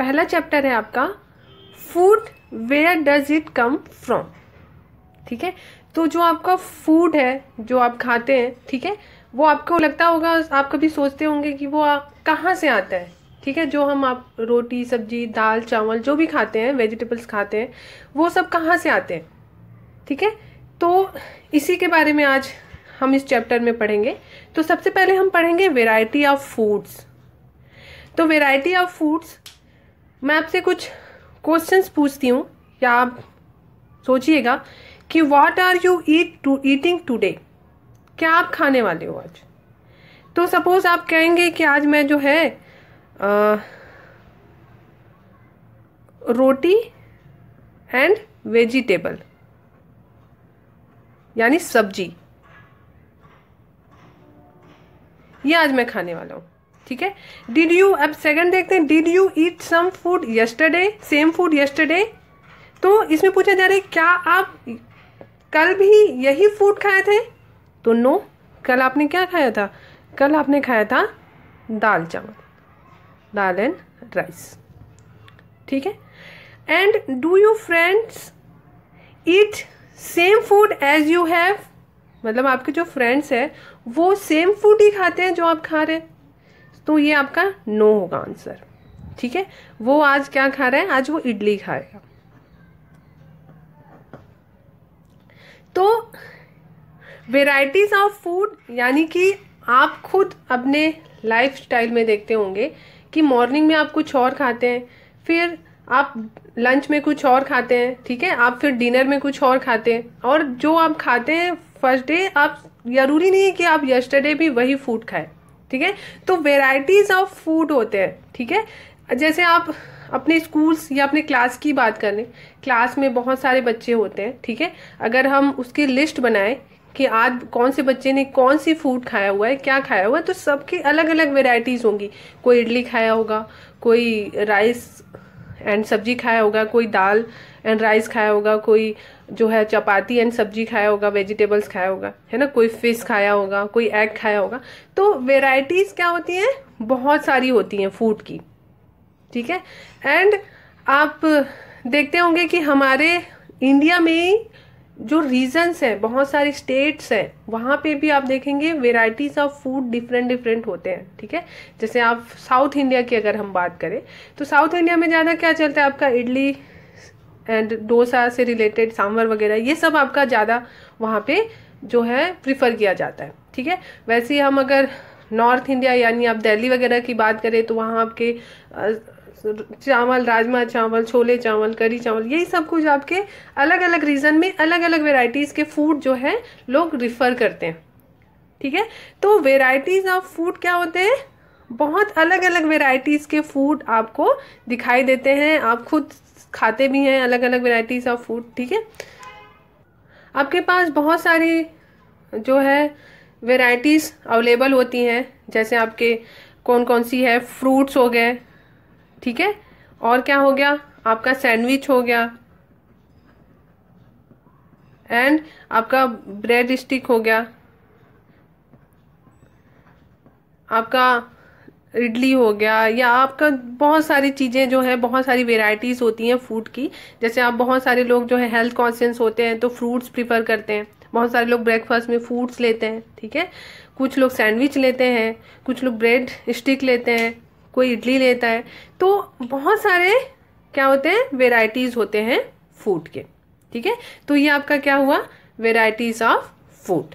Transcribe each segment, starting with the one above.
पहला चैप्टर है आपका food, where does it come from. ठीक है, तो जो आपका फूड है जो आप खाते हैं, ठीक है, वो आपको लगता होगा, आप कभी सोचते होंगे कि वो कहाँ से आता है। ठीक है, जो हम आप रोटी सब्जी दाल चावल जो भी खाते हैं, वेजिटेबल्स खाते हैं, वो सब कहाँ से आते हैं। ठीक है, तो इसी के बारे में आज हम इस चैप्टर में पढ़ेंगे। तो सबसे पहले हम पढ़ेंगे वेराइटी ऑफ फूड्स। तो वेराइटी ऑफ फूड्स, मैं आपसे कुछ क्वेश्चंस पूछती हूँ, या आप सोचिएगा कि what are you eating today, क्या आप खाने वाले हो आज। तो सपोज आप कहेंगे कि आज मैं जो है रोटी एंड वेजिटेबल यानी सब्जी, ये आज मैं खाने वाला हूँ। ठीक है, डिड यू, अब सेकंड देखते हैं, did you eat some food yesterday, same food yesterday. तो इसमें पूछा जा रहा है क्या आप कल भी यही फूड खाए थे। तो नो, कल आपने क्या खाया था, कल आपने खाया था दाल चावल, दाल एंड राइस। ठीक है, and do you friends eat same food as you have, मतलब आपके जो फ्रेंड्स हैं वो सेम फूड ही खाते हैं जो आप खा रहे हैं। तो ये आपका नो होगा आंसर। ठीक है, वो आज क्या खा रहा है, आज वो इडली खाएगा। तो वेराइटीज ऑफ फूड यानी कि आप खुद अपने लाइफस्टाइल में देखते होंगे कि मॉर्निंग में आप कुछ और खाते हैं, फिर आप लंच में कुछ और खाते हैं, ठीक है, आप फिर डिनर में कुछ और खाते हैं, और जो आप खाते हैं फर्स्ट डे, आप जरूरी नहीं है कि आप यस्टरडे भी वही फूड खाएं। ठीक है, तो वेराइटीज ऑफ फूड होते हैं। ठीक है, जैसे आप अपने स्कूल्स या अपने क्लास की बात कर लें, क्लास में बहुत सारे बच्चे होते हैं। ठीक है, अगर हम उसकी लिस्ट बनाएं कि आज कौन से बच्चे ने कौन सी फूड खाया हुआ है, क्या खाया हुआ है, तो सबकी अलग अलग वेराइटीज होंगी। कोई इडली खाया होगा, कोई राइस एंड सब्जी खाया होगा, कोई दाल एंड राइस खाया होगा, कोई जो है चपाती एंड सब्जी खाया होगा, वेजिटेबल्स खाया होगा, है ना, कोई फिश खाया होगा, कोई एग खाया होगा। तो वेराइटीज क्या होती हैं, बहुत सारी होती हैं फूड की। ठीक है, एंड आप देखते होंगे कि हमारे इंडिया में जो रीजन्स हैं, बहुत सारी स्टेट्स हैं, वहाँ पे भी आप देखेंगे varieties of food different different होते हैं। ठीक है, जैसे आप साउथ इंडिया की अगर हम बात करें तो साउथ इंडिया में ज़्यादा क्या चलता है, आपका इडली एंड डोसा से रिलेटेड सांभर वगैरह, ये सब आपका ज़्यादा वहाँ पे जो है प्रिफर किया जाता है। ठीक है, वैसे ही हम अगर नॉर्थ इंडिया यानी आप दिल्ली वगैरह की बात करें तो वहाँ आपके चावल, राजमा चावल, छोले चावल, करी चावल, यही सब कुछ आपके अलग अलग रीजन में अलग अलग वेराइटीज के फूड जो है लोग रिफर करते हैं। ठीक है, तो वेराइटीज ऑफ फूड क्या होते हैं, बहुत अलग अलग वेराइटीज के फूड आपको दिखाई देते हैं, आप खुद खाते भी हैं अलग अलग वेराइटीज ऑफ फूड। ठीक है, आपके पास बहुत सारी जो है वेराइटीज अवेलेबल होती हैं, जैसे आपके कौन कौन सी है, फ्रूट्स हो गए, ठीक है, और क्या हो गया, आपका सैंडविच हो गया, एंड आपका ब्रेड स्टिक हो गया, आपका इडली हो गया, या आपका बहुत सारी चीज़ें जो है, बहुत सारी वेराइटीज़ होती हैं फूड की। जैसे आप बहुत सारे लोग जो है हेल्थ कॉन्शियस होते हैं तो फ्रूट्स प्रीफर करते हैं, बहुत सारे लोग ब्रेकफास्ट में फ्रूट्स लेते हैं। ठीक है, कुछ लोग सैंडविच लेते हैं, कुछ लोग ब्रेड स्टिक लेते हैं, कोई इडली लेता है। तो बहुत सारे क्या होते हैं, वेराइटीज़ होते हैं फूड के। ठीक है, तो ये आपका क्या हुआ, वेराइटीज़ ऑफ फूड।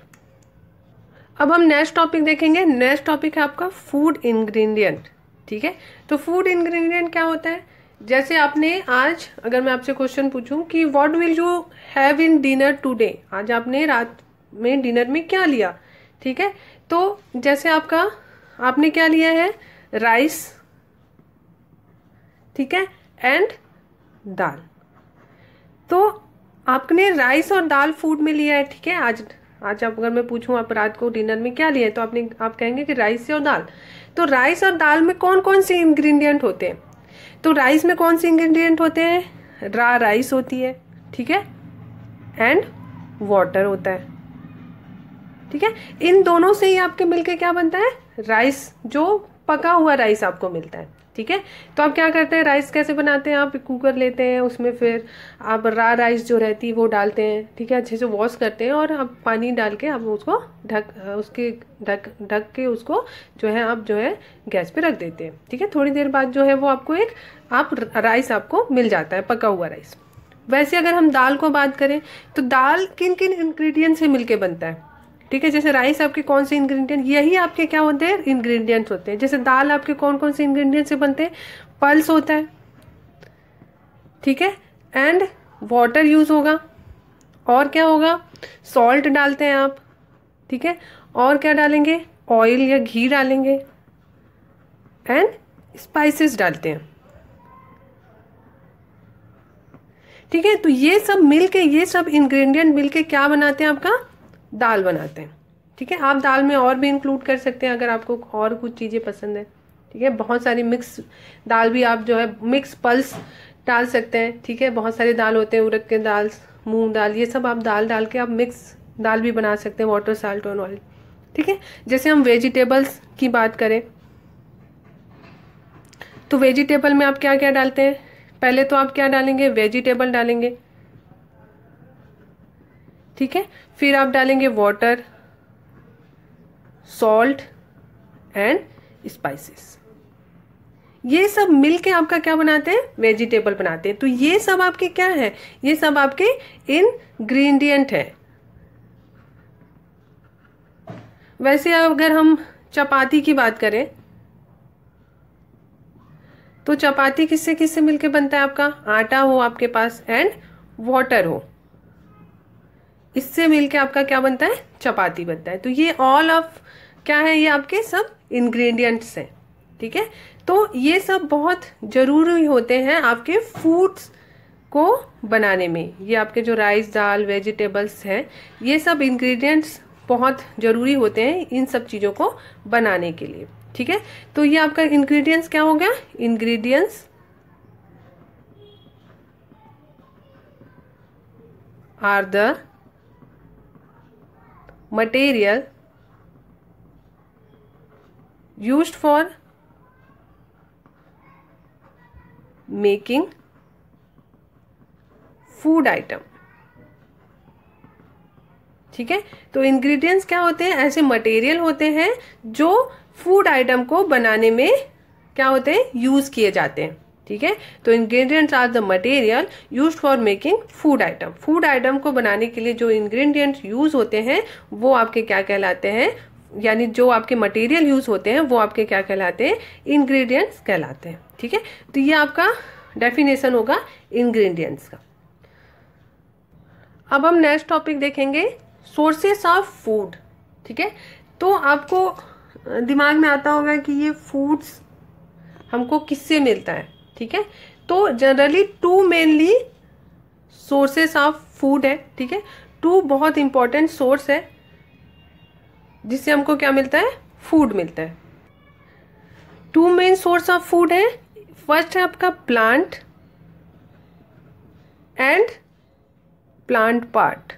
अब हम नेक्स्ट टॉपिक देखेंगे। नेक्स्ट टॉपिक है आपका फूड इंग्रेडिएंट। ठीक है, तो फूड इंग्रेडिएंट क्या होता है, जैसे आपने आज, अगर मैं आपसे क्वेश्चन पूछूं कि what will you have in dinner today, आज आपने रात में डिनर में क्या लिया। ठीक है, तो जैसे आपका आपने क्या लिया है, राइस, ठीक है, एंड दाल। तो आपने राइस और दाल फूड में लिया है। ठीक है, आज आप अगर मैं पूछूं आप रात को डिनर में क्या लिए, तो आप कहेंगे कि राइस और दाल। तो राइस और दाल में कौन कौन से इंग्रेडिएंट होते हैं, तो राइस में कौन से इंग्रेडिएंट होते हैं, रा राइस होती है, ठीक है, एंड वाटर होता है। ठीक है, इन दोनों से ही आपके मिलके क्या बनता है, राइस, जो पका हुआ राइस आपको मिलता है। ठीक है। तो आप क्या करते हैं, राइस कैसे बनाते हैं, आप कुकर लेते हैं, उसमें फिर आप रा राइस जो रहती है वो डालते हैं, ठीक है, अच्छे से वॉश करते हैं और आप पानी डाल के आप उसको ढक के उसको जो है आप जो है गैस पे रख देते हैं, ठीक है। थोड़ी देर बाद जो है वो आपको एक राइस आपको मिल जाता है, पका हुआ राइस। वैसे अगर हम दाल को बात करें तो दाल किन किन इंग्रेडिएंट से मिलके बनता है, ठीक है। जैसे राइस आपके कौन से इंग्रेडिएंट, यही आपके क्या होते हैं, इंग्रेडिएंट्स होते हैं। जैसे दाल आपके कौन कौन से इंग्रेडिएंट से बनते हैं, पल्स होता है, ठीक है, एंड वाटर यूज होगा, और क्या होगा, सॉल्ट डालते हैं आप, ठीक है, और क्या डालेंगे, ऑयल या घी डालेंगे, एंड स्पाइसेस डालते हैं, ठीक है। तो ये सब मिलके, ये सब इंग्रेडिएंट मिलके क्या बनाते हैं, आपका दाल बनाते हैं, ठीक है। आप दाल में और भी इंक्लूड कर सकते हैं अगर आपको और कुछ चीज़ें पसंद है, ठीक है। बहुत सारी मिक्स दाल भी आप जो है मिक्स पल्स डाल सकते हैं, ठीक है। बहुत सारी दाल होते हैं, उड़द के दाल, मूंग दाल, ये सब आप दाल डाल के आप मिक्स दाल भी बना सकते हैं, वाटर साल्ट और ऑयल, ठीक है। जैसे हम वेजिटेबल्स की बात करें तो वेजिटेबल में आप क्या क्या डालते हैं, पहले तो आप क्या डालेंगे, वेजिटेबल डालेंगे, ठीक है। फिर आप डालेंगे वाटर, सॉल्ट एंड स्पाइसेस। ये सब मिलके आपका क्या बनाते हैं, वेजिटेबल बनाते हैं। तो ये सब आपके क्या है, ये सब आपके इंग्रेडिएंट है। वैसे अगर हम चपाती की बात करें तो चपाती किससे किससे मिलके बनता है, आपका आटा हो आपके पास एंड वाटर हो, इससे मिलके आपका क्या बनता है, चपाती बनता है। तो ये ऑल ऑफ क्या है, ये आपके सब इंग्रेडिएंट्स हैं, ठीक है। तो ये सब बहुत जरूरी होते हैं आपके फूड्स को बनाने में। ये आपके जो राइस, दाल, वेजिटेबल्स हैं, ये सब इंग्रेडिएंट्स बहुत जरूरी होते हैं इन सब चीज़ों को बनाने के लिए, ठीक है। तो ये आपका इंग्रेडिएंट्स क्या हो गया, ingredients are the material used for making food item, ठीक है। तो इंग्रेडिएंट्स क्या होते हैं, ऐसे मटेरियल होते हैं जो फूड आइटम को बनाने में क्या होते हैं, यूज किए जाते हैं, ठीक है। तो ingredients are the material used for making food item. Food item को बनाने के लिए जो इंग्रेडिएंट्स यूज होते हैं वो आपके क्या कहलाते हैं, यानी जो आपके मटेरियल यूज होते हैं वो आपके क्या कहलाते हैं, इंग्रेडिएंट्स कहलाते हैं, ठीक है। तो ये आपका डेफिनेशन होगा इंग्रेडिएंट्स का। अब हम नेक्स्ट टॉपिक देखेंगे, सोर्सेस ऑफ फूड, ठीक है। तो आपको दिमाग में आता होगा कि ये फूड्स हमको किससे मिलता है, ठीक है। तो generally two mainly sources of food है, ठीक है। टू बहुत इंपॉर्टेंट सोर्स है जिससे हमको क्या मिलता है, फूड मिलता है। Two main source of food है, फर्स्ट है आपका plant and plant part,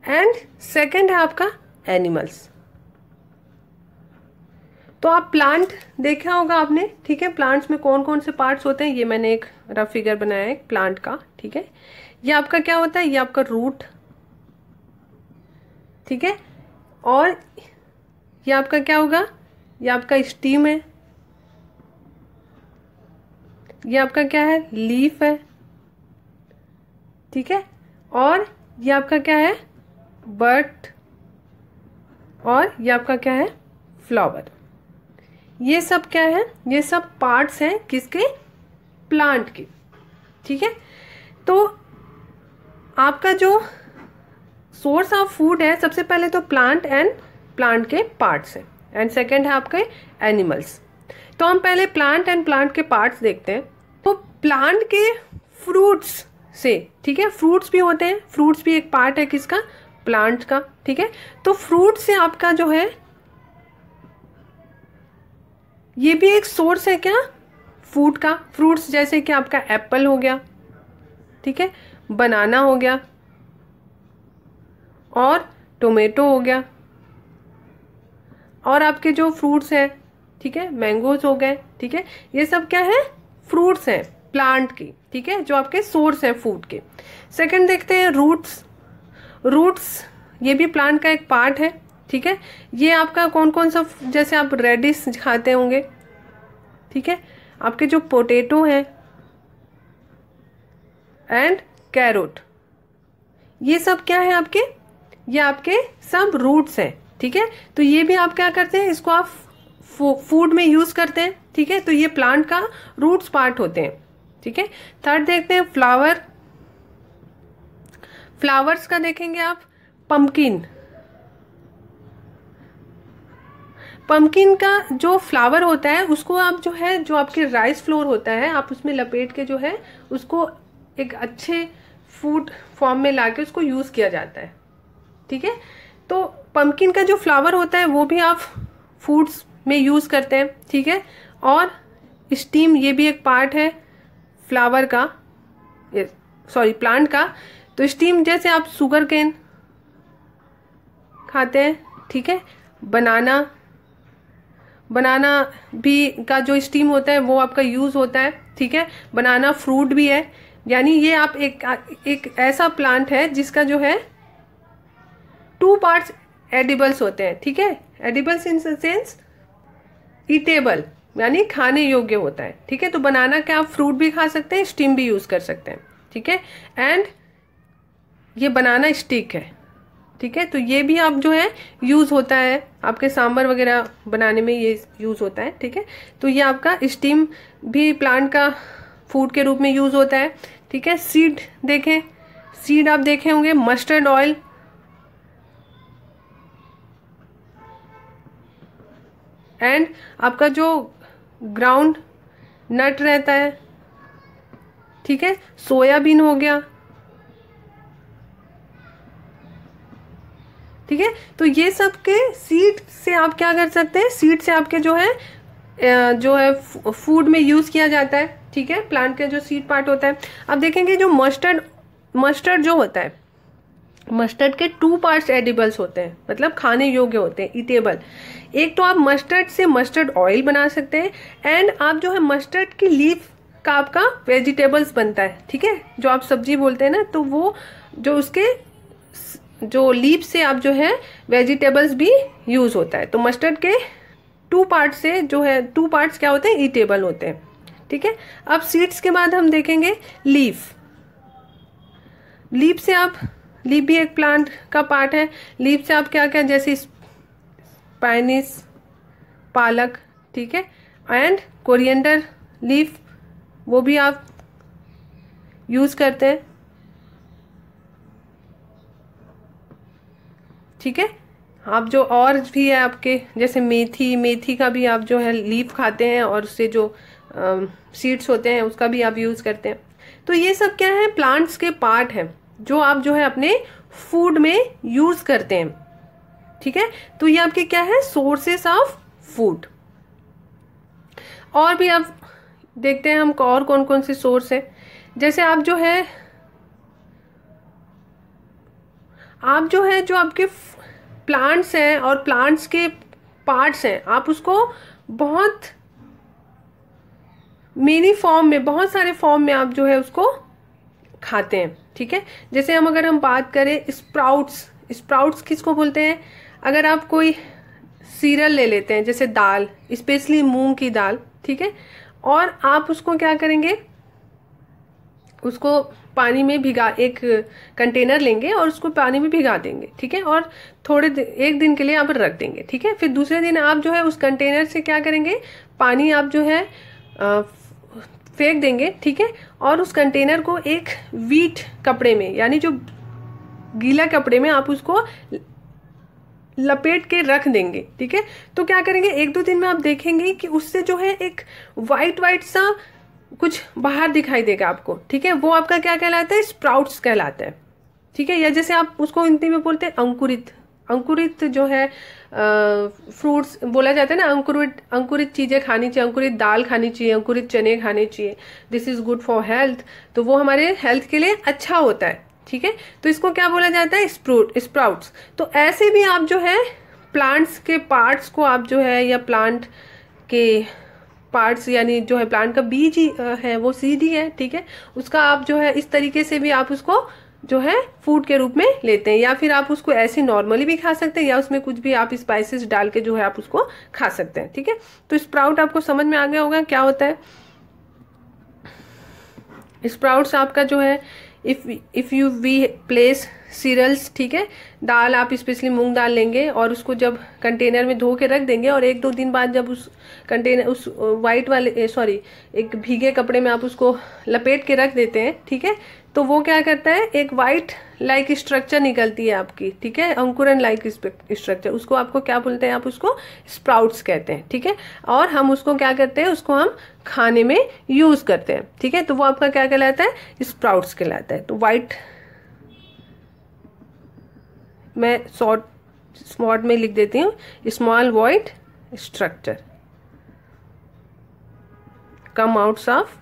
and second है आपका एनिमल्स। तो आप प्लांट देखा होगा आपने, ठीक है। प्लांट्स में कौन कौन से पार्ट्स होते हैं, ये मैंने एक रफ फिगर बनाया है प्लांट का, ठीक है। ये आपका क्या होता है, ये आपका रूट, ठीक है, और ये आपका क्या होगा, ये आपका स्टीम है, ये आपका क्या है, लीफ है, ठीक है, और ये आपका क्या है, बर्ड, और ये आपका क्या है, फ्लावर। ये सब क्या है, ये सब पार्ट्स हैं किसके, प्लांट के, ठीक है। तो आपका जो सोर्स ऑफ फूड है, सबसे पहले तो प्लांट एंड प्लांट के पार्ट्स हैं, एंड सेकंड है आपके एनिमल्स। तो हम पहले प्लांट एंड प्लांट के पार्ट्स देखते हैं। तो प्लांट के फ्रूट्स से, ठीक है, फ्रूट्स भी होते हैं, फ्रूट्स भी एक पार्ट है किसका, प्लांट का, ठीक है। तो फ्रूट से आपका जो है ये भी एक सोर्स है क्या, फूड का। फ्रूट्स जैसे कि आपका एप्पल हो गया, ठीक है, बनाना हो गया, और टोमेटो हो गया, और आपके जो फ्रूट्स हैं, ठीक है, मैंगोज हो गए, ठीक है, ये सब क्या है, फ्रूट्स हैं प्लांट की, ठीक है, जो आपके सोर्स हैं फूड के। सेकंड देखते हैं रूट्स। रूट्स ये भी प्लांट का एक पार्ट है, ठीक है। ये आपका कौन कौन सा, जैसे आप रेडिश खाते होंगे, ठीक है, आपके जो पोटैटो हैं एंड कैरोट, ये सब क्या है आपके, ये आपके सब रूट्स हैं, ठीक है। तो ये भी आप क्या करते हैं, इसको आप फूड में यूज करते हैं, ठीक है। तो ये प्लांट का रूट्स पार्ट होते हैं, ठीक है। थर्ड देखते हैं फ्लावर। फ्लावर्स का देखेंगे आप, पंपकिन। पंपकिन का जो फ्लावर होता है उसको आप जो है, जो आपके राइस फ्लोर होता है, आप उसमें लपेट के जो है उसको एक अच्छे फूड फॉर्म में लाके उसको यूज किया जाता है, ठीक है। तो पंपकिन का जो फ्लावर होता है वो भी आप फूड्स में यूज करते हैं, ठीक है। और स्टीम ये भी एक पार्ट है फ्लावर का, सॉरी प्लांट का। तो स्टीम जैसे आप शुगर केन खाते हैं, ठीक है, बनाना भी का जो स्टीम होता है वो आपका यूज होता है, ठीक है। बनाना फ्रूट भी है, यानी ये आप एक ऐसा प्लांट है जिसका जो है 2 पार्ट्स एडिबल्स होते हैं, ठीक है। एडिबल्स इन सेंस ईटेबल, यानी खाने योग्य होता है, ठीक है। तो बनाना का आप फ्रूट भी खा सकते हैं, स्टीम भी यूज कर सकते हैं, ठीक है। एंड ये बनाना स्टिक है, ठीक है। तो ये भी आप जो है यूज होता है आपके सांभर वगैरह बनाने में, ये यूज होता है, ठीक है। तो ये आपका स्टीम भी प्लांट का फूड के रूप में यूज होता है, ठीक है। सीड देखें, सीड आप देखे होंगे, मस्टर्ड ऑयल, एंड आपका जो ग्राउंड नट रहता है, ठीक है, सोयाबीन हो गया, ठीक है। तो ये सब के सीड से आप क्या कर सकते हैं, सीड से आपके जो है फूड में यूज किया जाता है, ठीक है, प्लांट का जो सीड पार्ट होता है। अब देखेंगे जो मस्टर्ड जो होता है, मस्टर्ड के 2 पार्ट्स एडिबल्स होते हैं, मतलब खाने योग्य होते हैं, ईटेबल। एक तो आप मस्टर्ड से मस्टर्ड ऑयल बना सकते हैं, एंड आप जो है मस्टर्ड की लीफ का आपका वेजिटेबल्स बनता है, ठीक है, जो आप सब्जी बोलते हैं ना, तो वो जो उसके जो लीफ से आप जो है वेजिटेबल्स भी यूज होता है। तो मस्टर्ड के 2 पार्ट्स से जो है 2 पार्ट्स क्या होते हैं, ईटेबल होते हैं, ठीक है। अब सीड्स के बाद हम देखेंगे लीफ। लीफ से आप, लीफ भी एक प्लांट का पार्ट है। लीफ से आप क्या क्या, जैसे स्पाइनिस, पालक, ठीक है, एंड कोरिएंडर लीफ, वो भी आप यूज करते हैं, ठीक है। आप जो और भी है आपके, जैसे मेथी का भी आप जो है लीफ खाते हैं, और उससे जो सीड्स होते हैं उसका भी आप यूज करते हैं। तो ये सब क्या है, प्लांट्स के पार्ट हैं जो आप जो है अपने फूड में यूज करते हैं, ठीक है। तो ये आपके क्या है, सोर्सेस ऑफ फूड। और भी आप देखते हैं हम और कौन कौन से सोर्स है। जैसे आप जो जो आपके प्लांट्स हैं और प्लांट्स के पार्ट्स हैं, आप उसको बहुत मेनी फॉर्म में, बहुत सारे फॉर्म में आप जो है उसको खाते हैं, ठीक है। जैसे अगर हम बात करें स्प्राउट्स किसको बोलते हैं, अगर आप कोई सीरियल ले लेते हैं, जैसे दाल, स्पेशली मूंग की दाल, ठीक है, और आप उसको क्या करेंगे, उसको पानी में भिगा, एक कंटेनर लेंगे और उसको पानी में भिगा देंगे, ठीक है, और एक दिन के लिए आप रख देंगे, ठीक है। फिर दूसरे दिन आप जो है उस कंटेनर से क्या करेंगे, पानी आप जो है फेंक देंगे, ठीक है, और उस कंटेनर को एक वीट कपड़े में, यानी जो गीला कपड़े में आप उसको लपेट के रख देंगे, ठीक है। तो क्या करेंगे, 1-2 दिन में आप देखेंगे कि उससे जो है एक वाइट सा कुछ बाहर दिखाई देगा आपको, ठीक है। वो आपका क्या कहलाता है, स्प्राउट्स कहलाता है, ठीक है। या जैसे आप उसको हिंदी में बोलते हैं अंकुरित जो है फ्रूट्स बोला जाता है ना, अंकुरित चीजें खानी चाहिए, अंकुरित दाल खानी चाहिए, अंकुरित चने खाने चाहिए, this is good for health. तो वो हमारे हेल्थ के लिए अच्छा होता है, ठीक है। तो इसको क्या बोला जाता है, स्प्राउट्स। तो ऐसे भी आप जो है प्लांट्स के पार्ट्स को आप जो है, या प्लांट के पार्ट्स यानी जो है प्लांट का बीज ही है वो सीड ही है, ठीक है, उसका आप जो है इस तरीके से भी आप उसको जो है फूड के रूप में लेते हैं, या फिर आप उसको ऐसे नॉर्मली भी खा सकते हैं, या उसमें कुछ भी आप स्पाइसेस डाल के जो है आप उसको खा सकते हैं, ठीक है। तो स्प्राउट आपको समझ में आ गया होगा क्या होता है। स्प्राउट्स आपका जो है, if you we place cereals, ठीक है, दाल आप स्पेशली मूंग दाल लेंगे और उसको जब कंटेनर में धो के रख देंगे, और 1-2 दिन बाद जब उस कंटेनर, उस वाइट वाले सॉरी एक भीगे कपड़े में आप उसको लपेट के रख देते हैं, ठीक है, तो वो क्या करता है, एक वाइट लाइक स्ट्रक्चर निकलती है आपकी, ठीक है, अंकुरन लाइक स्ट्रक्चर, उसको आपको क्या बोलते हैं, आप उसको स्प्राउट्स कहते हैं, ठीक है। और हम उसको क्या करते हैं, उसको हम खाने में यूज करते हैं, ठीक है, तो वो आपका क्या कहलाता है, स्प्राउट्स कहलाता है। तो वाइट, मैं स्मॉट में लिख देती हूँ, small white structure come outs of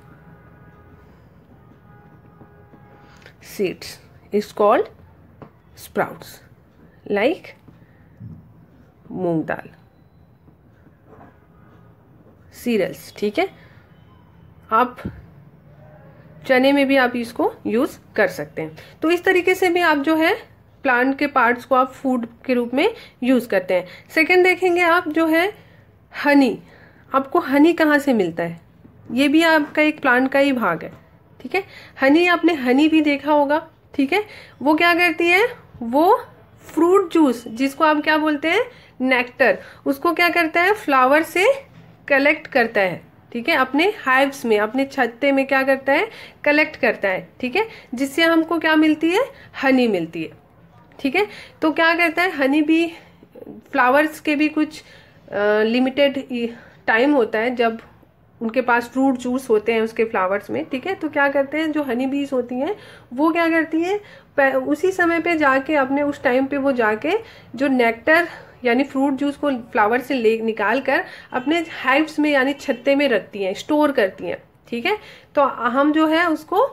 seeds is called sprouts, like मूंग दाल, सीरियल्स, ठीक है। आप चने में भी आप इसको यूज कर सकते हैं। तो इस तरीके से भी आप जो है प्लांट के पार्ट्स को आप फूड के रूप में यूज करते हैं। सेकंड देखेंगे आप जो है हनी, आपको हनी कहाँ से मिलता है, ये भी आपका एक प्लांट का ही भाग है, ठीक है। हनी, आपने हनी भी देखा होगा, ठीक है, वो क्या करती है, वो फ्रूट जूस जिसको आप क्या बोलते हैं, नेक्टर, उसको क्या करता है, फ्लावर से कलेक्ट करता है, ठीक है, अपने हाइव्स में, अपने छत्ते में क्या करता है, कलेक्ट करता है, ठीक है, जिससे हमको क्या मिलती है, हनी मिलती है, ठीक है। तो क्या करता है, हनी भी, फ्लावर्स के भी कुछ लिमिटेड टाइम होता है जब उनके पास फ्रूट जूस होते हैं उसके फ्लावर्स में, ठीक है। तो क्या करते हैं, जो हनी बीज होती हैं वो क्या करती हैं, उसी समय पे जाके अपने उस टाइम पे वो जाके जो नेक्टर यानी फ्रूट जूस को फ्लावर से ले निकाल कर अपने हाइव्स में यानी छत्ते में रखती हैं, स्टोर करती हैं, ठीक है। तो हम जो है उसको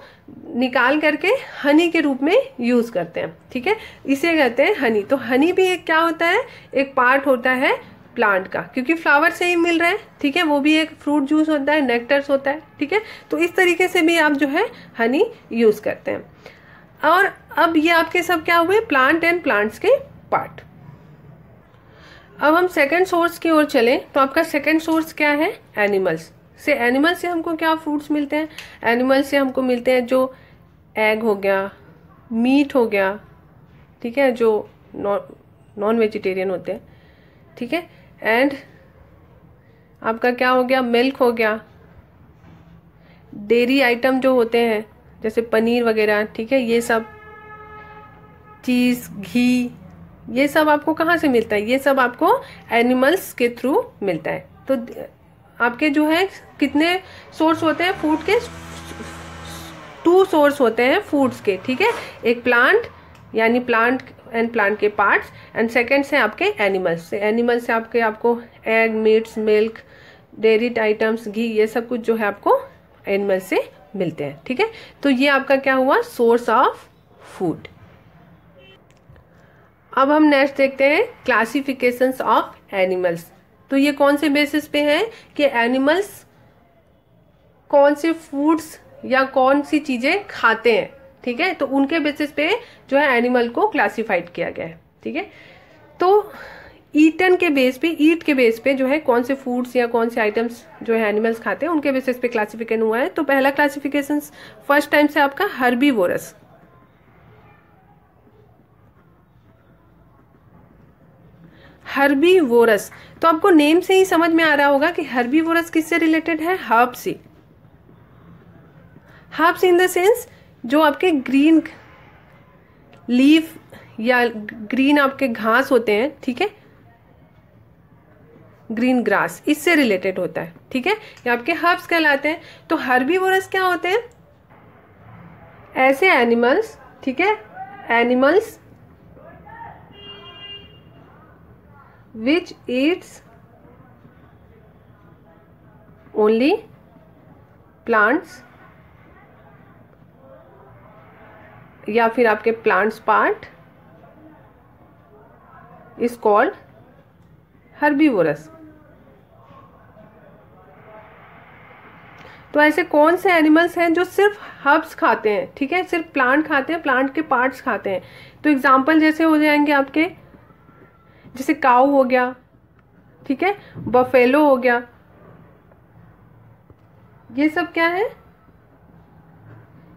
निकाल करके हनी के रूप में यूज करते हैं, ठीक है, इसे कहते हैं हनी। तो हनी भी एक क्या होता है, एक पार्ट होता है प्लांट का, क्योंकि फ्लावर से ही मिल रहा है, ठीक है, वो भी एक फ्रूट जूस होता है, नेक्टर्स होता है, ठीक है। तो इस तरीके से भी आप जो है हनी यूज करते हैं। और अब ये आपके सब क्या हुए, प्लांट एंड प्लांट्स के पार्ट। अब हम सेकंड सोर्स की ओर चलें, तो आपका सेकंड सोर्स क्या है, एनिमल्स से। एनिमल से हमको क्या फूड्स मिलते हैं, एनिमल से हमको मिलते हैं जो एग हो गया, मीट हो गया, ठीक है, जो नॉन वेजिटेरियन होते हैं, ठीक है, एंड आपका क्या हो गया, मिल्क हो गया, डेयरी आइटम जो होते हैं जैसे पनीर वगैरह, ठीक है, ये सब, चीज, घी, ये सब आपको कहाँ से मिलता है, ये सब आपको एनिमल्स के थ्रू मिलता है। तो आपके जो है कितने सोर्स होते हैं फूड के, 2 सोर्स होते हैं फूड्स के, ठीक है, एक प्लांट यानी प्लांट एंड प्लांट के पार्ट्स, एंड सेकंड से आपके एनिमल्स से। एनिमल्स से आपको egg, meats, milk, dairy items, घी, ये सब कुछ जो है आपको एनिमल से मिलते हैं, ठीक है। तो ये आपका क्या हुआ, सोर्स ऑफ फूड। अब हम नेक्स्ट देखते हैं क्लासिफिकेशंस ऑफ एनिमल्स। तो ये कौन से बेसिस पे है कि एनिमल्स कौन से फूड्स या कौन सी चीजें खाते हैं, ठीक है, तो उनके बेसिस पे जो है एनिमल को क्लासिफाइड किया गया है, ठीक है। तो ईटन के बेस पे, ईट के बेस पे जो है कौन से फूड्स या कौन से आइटम्स जो है एनिमल्स खाते हैं उनके बेसिस पे क्लासिफिकेशन हुआ है। तो पहला क्लासिफिकेशन फर्स्ट टाइम से आपका हर्बीवोरस। हर्बीवोरस, तो आपको नेम से ही समझ में आ रहा होगा कि हर्बीवोरस किससे रिलेटेड है, हर्ब से। हर्ब्स इन द सेंस जो आपके ग्रीन लीफ या ग्रीन आपके घास होते हैं, ठीक है, ग्रीन ग्रास, इससे रिलेटेड होता है, ठीक है, ये आपके हर्ब्स कहलाते हैं। तो हर्बीवोरस क्या होते हैं, ऐसे एनिमल्स, ठीक है, animals which eats only plants या फिर आपके plants part is called herbivorous. तो ऐसे कौन से एनिमल्स हैं जो सिर्फ हर्ब्स खाते हैं, ठीक है, सिर्फ प्लांट खाते हैं, प्लांट के पार्ट्स खाते हैं। तो एग्जाम्पल जैसे हो जाएंगे आपके, जैसे काऊ हो गया, ठीक है, बफेलो हो गया, ये सब क्या है,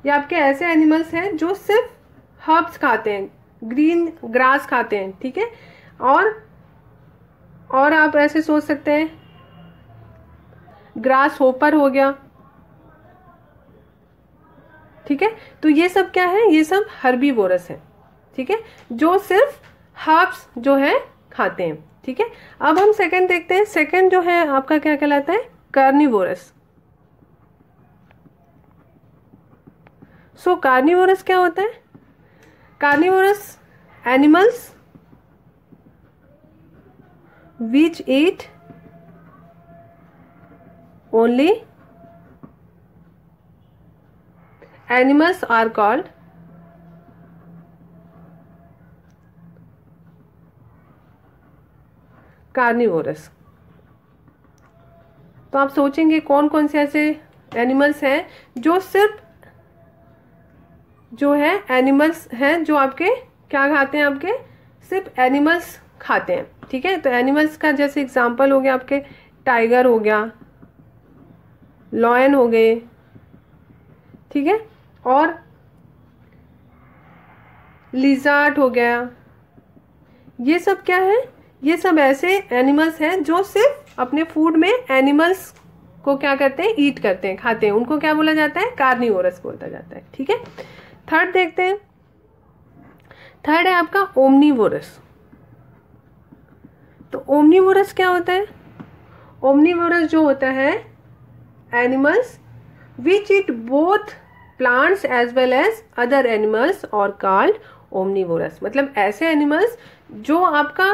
ये आपके ऐसे एनिमल्स हैं जो सिर्फ हर्ब्स खाते हैं, ग्रीन ग्रास खाते हैं, ठीक है। और आप ऐसे सोच सकते हैं, ग्रास होपर हो गया, ठीक है। तो ये सब क्या है, ये सब हर्बीवोरस है, ठीक है, जो सिर्फ हर्ब्स जो है खाते हैं, ठीक है। अब हम सेकंड देखते हैं। सेकंड जो है आपका क्या कहलाता है, कार्निवोरस। सो कार्निवोरस क्या होता है, carnivorous animals which eat only animals are called carnivorous. तो आप सोचेंगे कौन कौन से ऐसे एनिमल्स हैं जो सिर्फ जो है एनिमल्स हैं जो आपके क्या खाते हैं, आपके सिर्फ एनिमल्स खाते हैं, ठीक है। तो एनिमल्स का जैसे एग्जांपल हो गया आपके टाइगर हो गया, लॉयन हो गए, ठीक है, और लिजार्ड हो गया। ये सब क्या है, ये सब ऐसे एनिमल्स हैं जो सिर्फ अपने फूड में एनिमल्स को क्या करते हैं, ईट करते हैं, खाते हैं, उनको क्या बोला जाता है, कार्निवोरस बोला जाता है, ठीक है। थर्ड देखते हैं। थर्ड है आपका ओमनीवोरस। तो ओमनीवोरस क्या होता है, ओमनीवोरस जो होता है animals which eat both plants as well as other animals are called omnivorous. मतलब ऐसे एनिमल्स जो आपका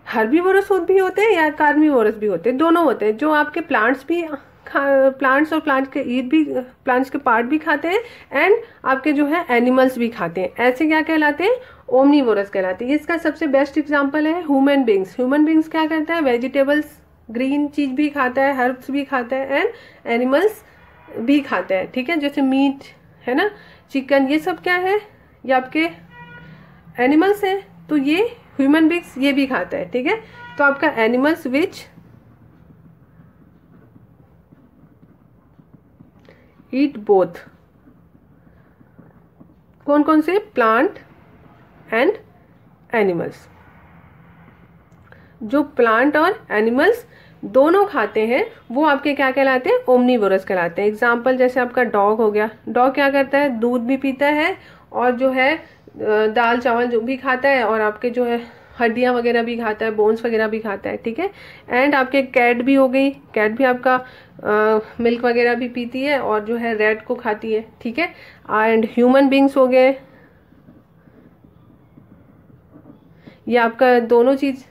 हर्बीवोरस भी होते हैं या कार्निवोरस भी होते हैं, दोनों होते हैं, जो आपके प्लांट्स भी प्लांट्स और प्लांट के ईट भी, प्लांट्स के पार्ट भी खाते हैं एंड आपके जो है एनिमल्स भी खाते हैं, ऐसे क्या कहलाते हैं, ओमनीवोरस कहलाते हैं। इसका सबसे बेस्ट एग्जांपल है ह्यूमन बींग्स। ह्यूमन बींग्स क्या करता है, वेजिटेबल्स, ग्रीन चीज भी खाता है, हर्ब्स भी खाता है एंड एनिमल्स भी खाता है, ठीक है, जैसे मीट है ना, चिकन, ये सब क्या है, ये आपके एनिमल्स है। तो ये ह्यूमन बींग्स ये भी खाता है, ठीक है। तो आपका एनिमल्स विच ईट बोथ, कौन कौन से, प्लांट एंड एनिमल्स। जो प्लांट और एनिमल्स दोनों खाते हैं वो आपके क्या कहलाते हैं, ओमनीवोरस कहलाते हैं। एग्जाम्पल जैसे आपका डॉग हो गया, डॉग क्या करता है, दूध भी पीता है और जो है दाल चावल जो भी खाता है और आपके जो है हड्डियां वगैरह भी खाता है, बोन्स वगैरह भी खाता है, ठीक है। एंड आपके कैट भी हो गई, कैट भी आपका मिल्क वगैरह भी पीती है और जो है रैट को खाती है, ठीक है। एंड ह्यूमन बींग्स हो गए, ये आपका दोनों चीज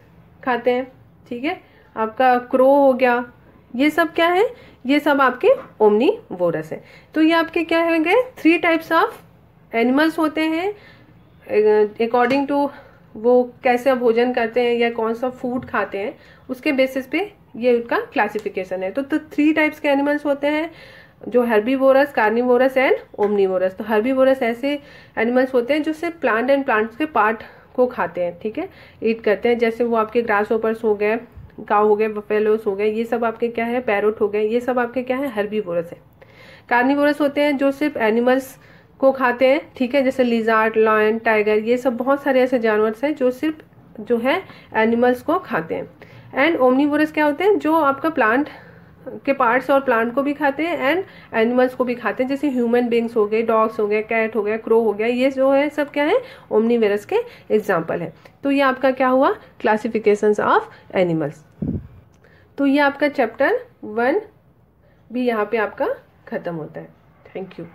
खाते हैं, ठीक है। आपका क्रो हो गया, ये सब क्या है, ये सब आपके ओमनीवोरस है। तो ये आपके क्या होंगे, 3 टाइप्स ऑफ एनिमल्स होते हैं अकॉर्डिंग टू वो कैसे भोजन करते हैं या कौन सा फूड खाते हैं, उसके बेसिस पे ये उनका क्लासिफिकेशन है। तो 3 टाइप्स के एनिमल्स होते हैं, जो हर्बीवोरस, कार्निवोरस एंड ओमनीवोरस। तो हर्बीवोरस ऐसे एनिमल्स होते हैं जो सिर्फ प्लांट एंड प्लांट्स के पार्ट को खाते हैं, ठीक है, ईट करते हैं, जैसे वो आपके ग्रास होपर्स हो गए, काऊ हो गए, बफेलोस हो गए, ये सब आपके क्या है, पैरोट हो गए, ये सब आपके क्या है, हर्बीवोरस है। कार्निवोरस होते हैं जो सिर्फ एनिमल्स को खाते हैं, ठीक है, जैसे लिजार्ड, लायन, टाइगर, ये सब बहुत सारे ऐसे जानवर हैं जो सिर्फ जो है एनिमल्स को खाते हैं। एंड ओमनीवोरस क्या होते हैं, जो आपका प्लांट के पार्ट्स और प्लांट को भी खाते हैं एंड एनिमल्स को भी खाते हैं, जैसे ह्यूमन बींग्स हो गए, डॉग्स हो गए, कैट हो गया, क्रो हो गया, ये जो है सब क्या है, ओमनीवोरस के एग्जाम्पल है। तो ये आपका क्या हुआ, क्लासिफिकेशंस ऑफ एनिमल्स। तो ये आपका चैप्टर 1 भी यहाँ पे आपका खत्म होता है। Thank you.